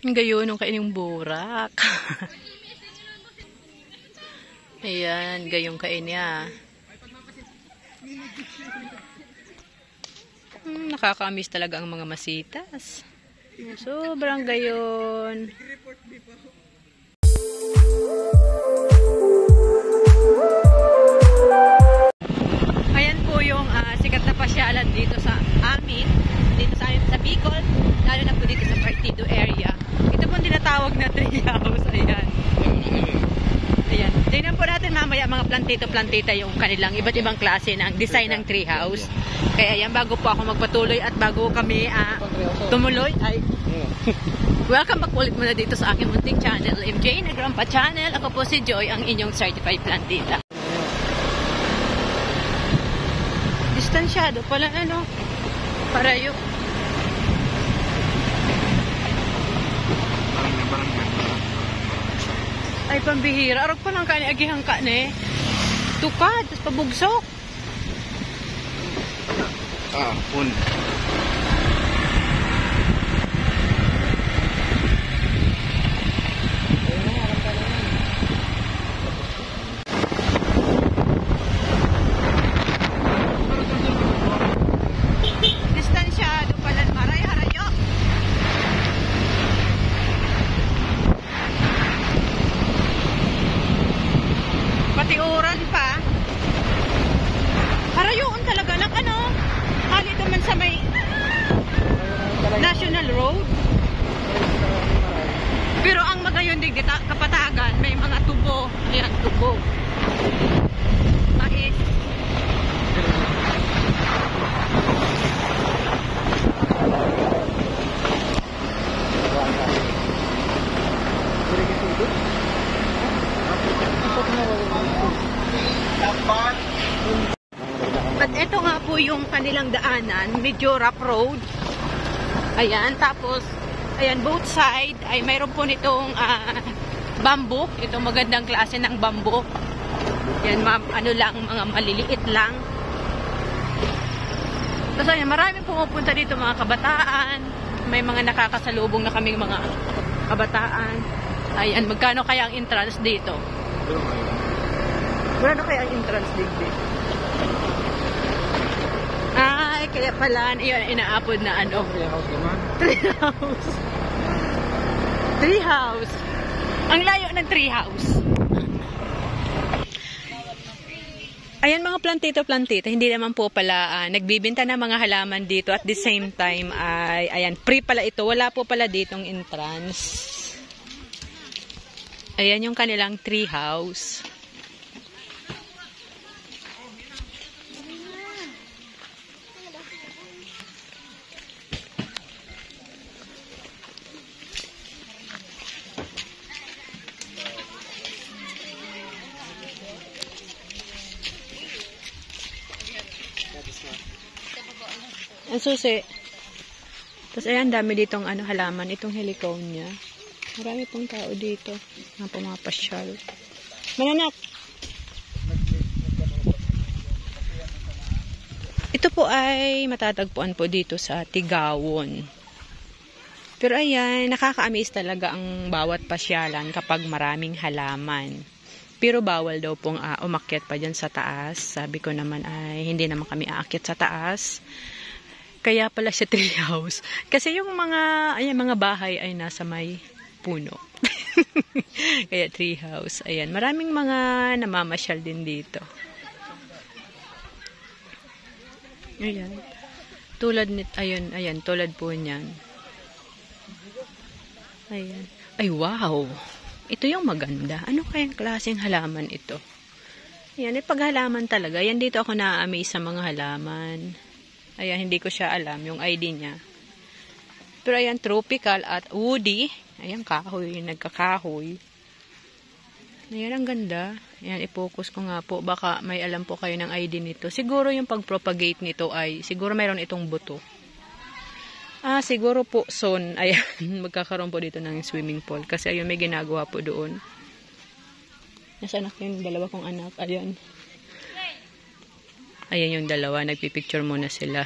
Gayon nung kaining burak. Ayan, gayong kainya. Nakaka-miss talaga ang mga masitas. Sobrang gayon. Ayan po yung sikat na pasyalan dito sa amin. Dito sa amin sa Bicol. Lalo na po dito sa Partido area. Ito po tinatawag na tree house. Ayan. Ayan. Tingnan po natin mamaya mga plantito-plantita yung kanilang iba't ibang klase ng design ng tree house. Kaya yan, bago po ako magpatuloy at bago kami tumuloy, ay welcome back ulit muna dito sa aking munting channel, MJ Negrampa Channel. Ako po si Joy, ang inyong certified plantita. Distansyado pala, ano? Parayo. Ay, pambihira. Arog pa lang kani agihang ka ne. Tukad, tapos pabugsok. Pun. Distansyado pala. Maray-harayo. Pati uran pa. Harayoon talaga lang, ano? Halit naman sa may National Road. Pero ang magayon din kapatagan, may mga tubo. Ayan, tubo. Mais. At ito nga po yung kanilang daanan, medyo rough road. Ayan, tapos ayan, both side ay mayroon po nitong bamboo. Itong magandang klase ng bamboo. Yan, ano lang, mga maliliit lang. Tapos ayan, marami pumupunta dito mga kabataan. May mga nakakasalubong na kaming mga kabataan. Ayan, magkano kaya ang entrance dito? Wala na kaya ang entrance dito? Ay, kaya pala, yun, inaapod na ano. Treehouse. Treehouse. Ang layo ng treehouse. Ayan mga plantito-plantita, hindi naman po pala nagbibinta ng mga halaman dito at the same time ay, ayan, free pala ito. Wala po pala ditong entrance. Ayan yung kanilang treehouse. Ang susi. Tapos ayan, dami ditong ano, halaman. Itong heliconia. Marami pong tao dito. Mga pumapasyal. Mananak! Ito po ay matatagpuan po dito sa Tigawon. Pero ayan, nakaka-amaze talaga ang bawat pasyalan kapag maraming halaman. Pero bawal daw pong umakyat pa dyan sa taas. Sabi ko naman ay hindi naman kami aakyat sa taas. Kaya pala siya treehouse. Kasi yung mga bahay ay nasa may puno. Kaya treehouse. Ayan, maraming mga namamasyal din dito. Ayan. Tulad nito, ayan, tulad po niyan. Ayan. Ay, wow! Ito yung maganda. Ano kayang klaseng halaman ito? Ayan, paghalaman talaga. Yan dito ako na-amaze sa mga halaman. Ayan, hindi ko siya alam, yung ID niya. Pero ayan, tropical at woody. Ayan, kahoy, nagkakahoy. Ayan, ang ganda. Ayan, i-focus ko nga po. Baka may alam po kayo ng ID nito. Siguro yung pag-propagate nito ay, siguro mayroon itong buto. Siguro po soon, ayan, magkakaroon po dito ng swimming pool. Kasi ayun, may ginagawa po doon. Nasaan ako yung dalawa kong anak? Ayan. Ayan yung dalawa, nagpipicture muna sila.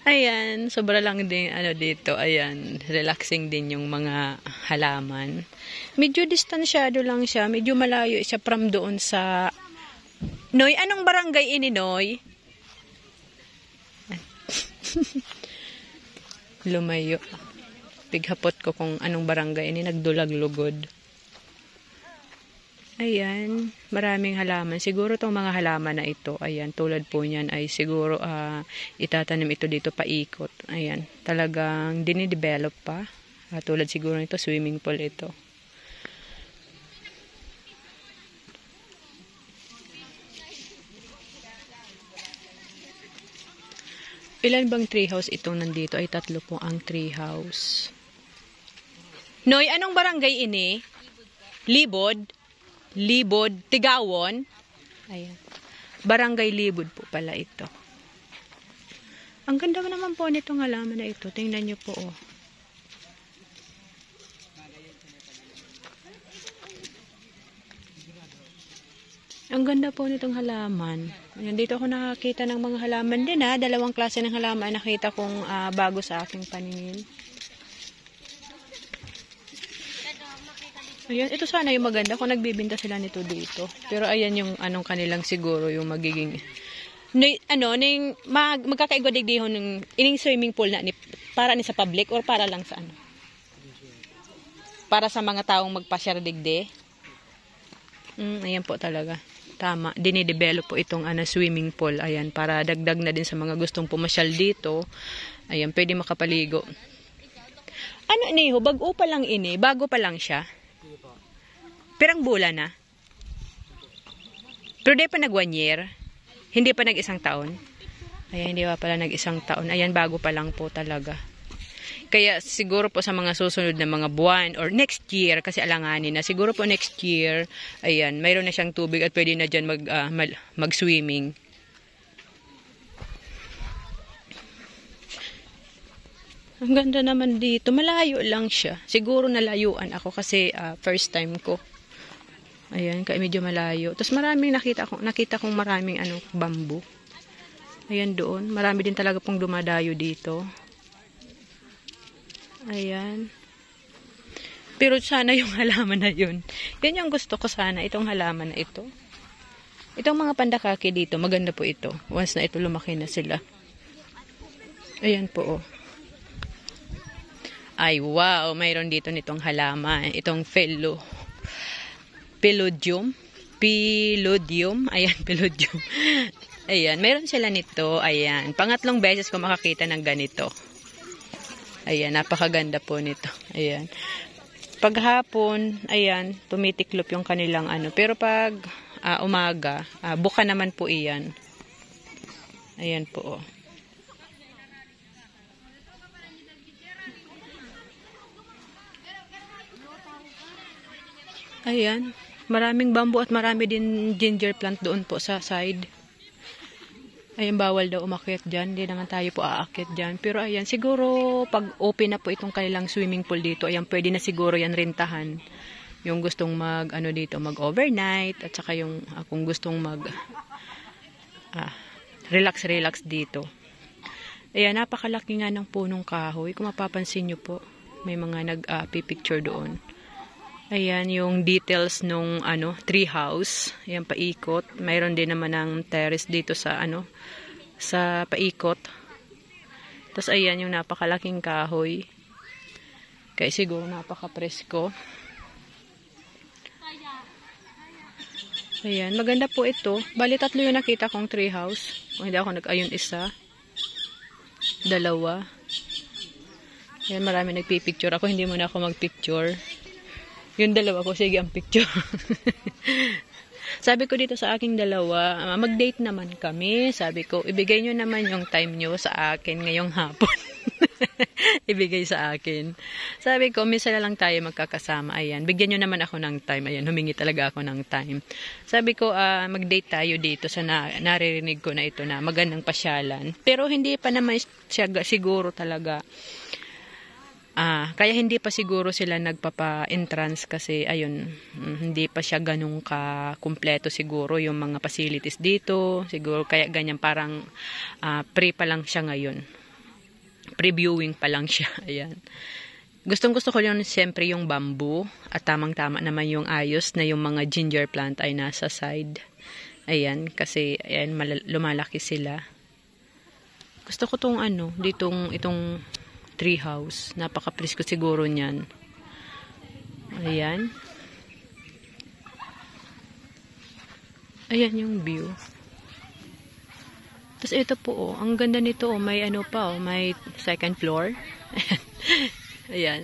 Ayan, sobra lang din ano dito. Ayan, relaxing din yung mga halaman. Medyo distansyado lang siya. Medyo malayo siya from doon sa... Noy, anong barangay ini, Noy? Lumayo. Pighapot ko kung anong barangay ini. Nagdulag-lugod. Ayan, maraming halaman. Siguro itong mga halaman na ito, ayan, tulad po niyan ay siguro itatanim ito dito paikot. Ayan, talagang dinidevelop pa. Tulad siguro nito, swimming pool ito. Ilan bang treehouse itong nandito? Ay, 3 po ang treehouse. Noy, anong barangay ini? Libod? Libod, Tigawon. Ayan. Barangay Libod po pala ito. Ang ganda naman po nitong halaman na ito. Tingnan nyo po, oh. Ang ganda po nitong halaman. Ayan, dito ako nakakita ng mga halaman din, ha. 2 klase ng halaman nakita kong bago sa aking paningin. Ayan, ito sana yung maganda kung nagbibinta sila nito dito. Pero ayan yung anong kanilang siguro yung magiging magkakaigodig dihon ng ining swimming pool na ni para ni sa public or para lang sa ano? Para sa mga taong magpasyar digde. Ayan po talaga. Tama, dinidevelop po itong swimming pool. Ayan, para dagdag na din sa mga gustong pumasyal dito. Ayan, pwede makapaligo. Ano niho, bago pa lang ini, bago pa lang siya. Pirang bulan na. Pero di pa nag 1 year. Hindi pa nag 1 taon. Ayan, hindi pa pala nag 1 taon. Ayan, bago pa lang po talaga. Kaya siguro po sa mga susunod na mga buwan or next year, kasi alanganin na, siguro po next year, ayan, mayroon na siyang tubig at pwede na dyan mag-swimming. Ang ganda naman dito. Malayo lang siya. Siguro nalayuan ako kasi first time ko. Ayan, kaya medyo malayo. Tapos maraming nakita kong maraming bamboo. Ayan doon. Marami din talaga pong dumadayo dito. Ayan. Pero sana yung halaman na yun. Yan yung gusto ko sana, itong halaman na ito. Itong mga pandakaki dito, maganda po ito. Once na ito lumaki na sila. Ayan po, oh. Ay, wow. Mayroon dito nitong halaman. Itong Peludium. Ayan, Peludium. Ayan, mayroon sila nito. Ayan, pangatlong beses ko makakita ng ganito. Ayan, napakaganda po nito. Ayan. Paghapon, ayan, tumitiklop yung kanilang Pero pag umaga, buka naman po iyan. Ayan po. Ayan. Maraming bamboo at marami din ginger plant doon po sa side. Ayan, bawal daw umakyat dyan. Hindi naman tayo po aakyat dyan. Pero ayan, siguro pag open na po itong kanilang swimming pool dito, ayan, pwede na siguro yan rentahan. Yung gustong mag-overnight at saka yung kung gustong relax dito. Ayan, napakalaki nga ng punong kahoy. Kung mapapansin nyo po, may mga nag-picture doon. Ayan, yung details nung tree house. Ayan, paikot. Mayroon din naman ng terrace dito sa sa paikot. Tapos ayan, yung napakalaking kahoy. Kaya siguro napaka-presko. Ayan, maganda po ito. Bali, 3 yung nakita kong tree house. Kung hindi ako nag-ayun 1. 2. Ayan, marami nagpipicture. Ako hindi muna ako magpicture. Yung 2 ko, sige ang picture. Sabi ko dito sa aking 2, mag-date naman kami. Sabi ko, ibigay nyo naman yung time nyo sa akin ngayong hapon. Ibigay sa akin. Sabi ko, minsan na lang tayo magkakasama. Ayan, bigyan nyo naman ako ng time. Ayan, humingi talaga ako ng time. Sabi ko, mag-date tayo dito sa naririnig ko na ito na magandang pasyalan. Pero hindi pa naman siya siguro talaga. Kaya hindi pa siguro sila nagpapa-entrance kasi ayun, hindi pa siya ganun ka-kumpleto siguro yung mga facilities dito. Siguro kaya ganyan parang free pa lang siya ngayon. previewing pa lang siya. Ayan. Gustong-gusto ko yun siyempre yung bamboo at tamang-tama naman yung ayos na yung mga ginger plant ay nasa side. Ayan, kasi ayan, lumalaki sila. Gusto ko tong itong tree house. Napaka-please ko siguro niyan. Ayan. Ayan yung view. Tapos ito po, ang ganda nito, may may second floor. Ayan.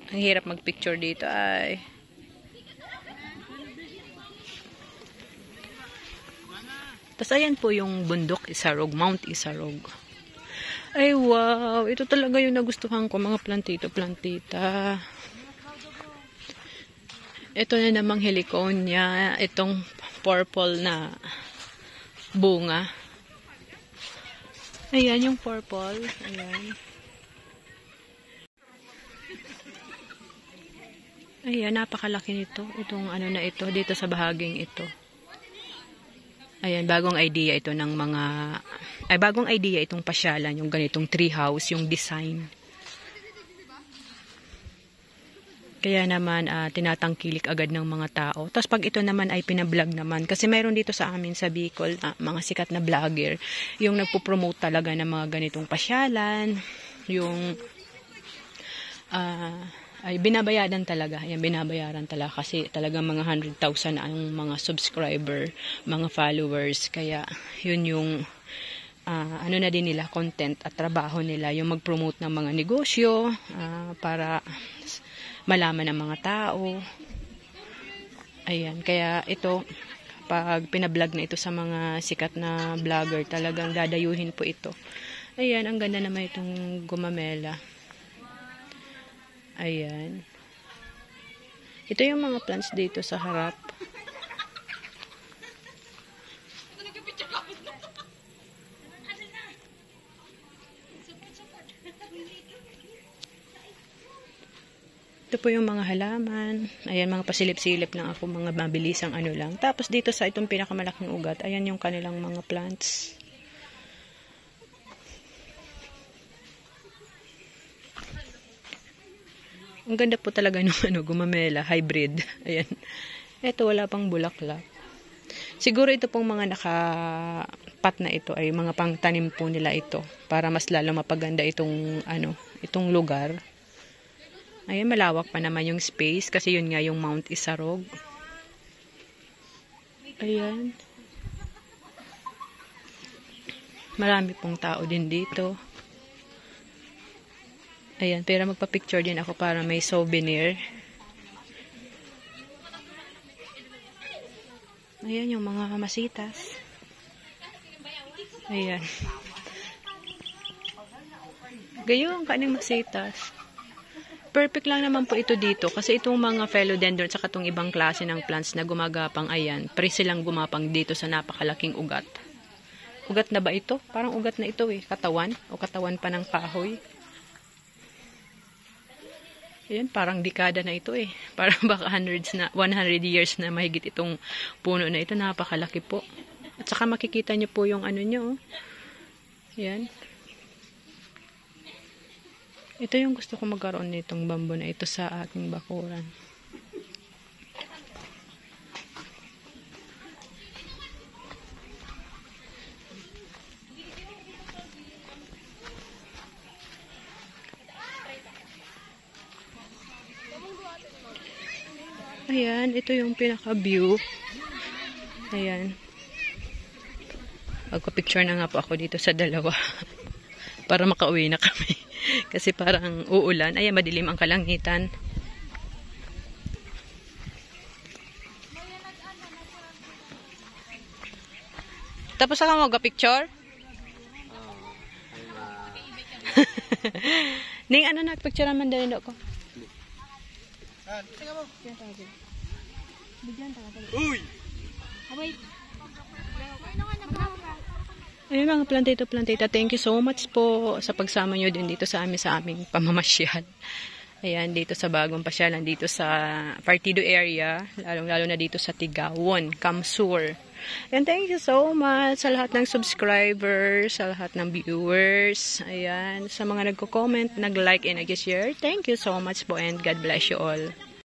Ang hirap magpicture dito ay. Tapos ayan po yung bundok Isarog, Mount Isarog. Ay wow, ito talaga yung nagustuhan ko, mga plantita. Ito na namang heliconia, itong purple na bunga. Ayan yung purple. Ayan. Ayan, napakalaki nito. Itong na ito, dito sa bahaging ito. Ayan, bagong idea ito ng mga... bagong idea itong pasyalan, yung ganitong tree house, yung design. Kaya naman, tinatangkilik agad ng mga tao. Tapos pag ito naman ay pinablog naman, kasi mayroon dito sa amin sa Bicol, mga sikat na vlogger, yung nagpo-promote talaga ng mga ganitong pasyalan, yung ay binabayaran talaga. Ayan, binabayaran talaga kasi talaga mga 100,000 ang mga subscriber, mga followers. Kaya yun yung na din nila, content at trabaho nila, yung mag-promote ng mga negosyo para malaman ng mga tao. Ayan, kaya ito, pag pinablog na ito sa mga sikat na vlogger, talagang dadayuhin po ito. Ayan, ang ganda naman itong gumamela. Ayan. Ito yung mga plants dito sa harap. Ito po yung mga halaman. Ayan, mga pasilip-silip lang ako, mga mabilisang lang. Tapos dito sa itong pinakamalaking ugat, ayan yung kanilang mga plants. Ang ganda po talaga ng gumamela, hybrid. Ayan. Ito, wala pang bulaklak. Siguro ito pong mga nakapat na ito ay mga pangtanim po nila ito para mas lalo mapaganda itong itong lugar. Ayan, malawak pa naman yung space kasi yun nga yung Mount Isarog. Ayan. Marami pong tao din dito. Ayan, pero magpa-picture din ako para may souvenir. Ayan yung mga masitas. Ayan. Gayon, kaning masitas. Perfect lang naman po ito dito kasi itong mga philodendron at itong ibang klase ng plants na gumagapang, ayan, pre silang gumapang dito sa napakalaking ugat. Ugat na ba ito? Parang ugat na ito katawan o katawan pa ng kahoy. Ayan, parang dekada na ito Parang baka 100 years na mahigit itong puno na ito. Napakalaki po. At saka makikita nyo po yung nyo. Ayan. Ito yung gusto ko magkaroon nitong bamboo na ito sa aking bakuran. Ayan, ito yung pinaka-view. Ayan. Magpa-picture na nga po ako dito sa dalawa. Para makauwi na kami. Kasi parang uulan. Ayan, madilim ang kalangitan. Tapos ka mag-picture? Ning nagpicture naman dali ko. Uy! Ayun mga plantita. Thank you so much po sa pagsama nyo din dito sa aming pamamasyal. Ayan, dito sa bagong pasyalan, dito sa Partido area, lalong-lalo na dito sa Tigawon, Kamsur. And thank you so much sa lahat ng subscribers, sa lahat ng viewers, ayan, sa mga nagko-comment, nag-like and nag-share. Thank you so much po and God bless you all.